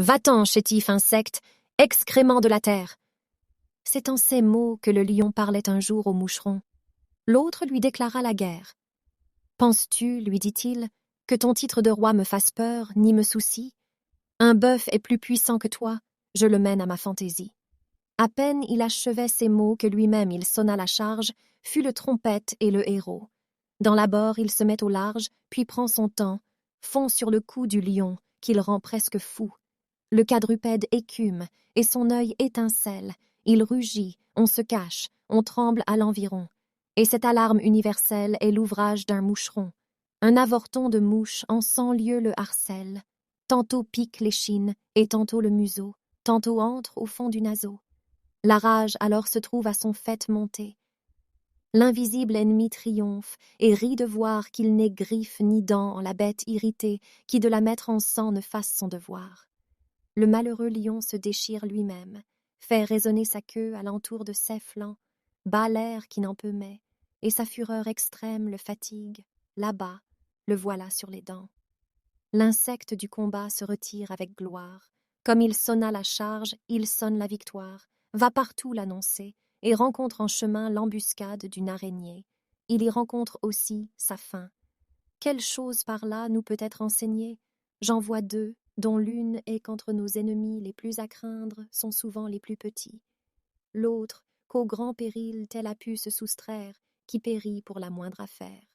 Va-t'en, chétif insecte, excrément de la terre. C'est en ces mots que le lion parlait un jour au moucheron. L'autre lui déclara la guerre. Penses-tu, lui dit-il, que ton titre de roi me fasse peur, ni me soucie? Un bœuf est plus puissant que toi, je le mène à ma fantaisie. À peine il achevait ces mots que lui-même il sonna la charge, fut le trompette et le héros. Dans l'abord il se met au large, puis prend son temps, fond sur le cou du lion, qu'il rend presque fou. Le quadrupède écume, et son œil étincelle, il rugit, on se cache, on tremble à l'environ. Et cette alarme universelle est l'ouvrage d'un moucheron. Un avorton de mouche en 100 lieues le harcèle. Tantôt pique l'échine, et tantôt le museau, tantôt entre au fond du naseau. La rage alors se trouve à son faîte monté. L'invisible ennemi triomphe et rit de voir qu'il n'ait griffe ni dents en la bête irritée qui de la mettre en sang ne fasse son devoir. Le malheureux lion se déchire lui-même, fait résonner sa queue à l'entour de ses flancs, bat l'air qui n'en peut mais, et sa fureur extrême le fatigue, l'abat, le voilà sur les dents. L'insecte du combat se retire avec gloire. Comme il sonna la charge, il sonne la victoire, va partout l'annoncer, et rencontre en chemin l'embuscade d'une araignée. Il y rencontre aussi sa fin. Quelle chose par là nous peut être enseignée? J'en vois deux, dont l'une est qu'entre nos ennemis les plus à craindre sont souvent les plus petits. L'autre, qu'au grand péril tel a pu se soustraire, qui périt pour la moindre affaire.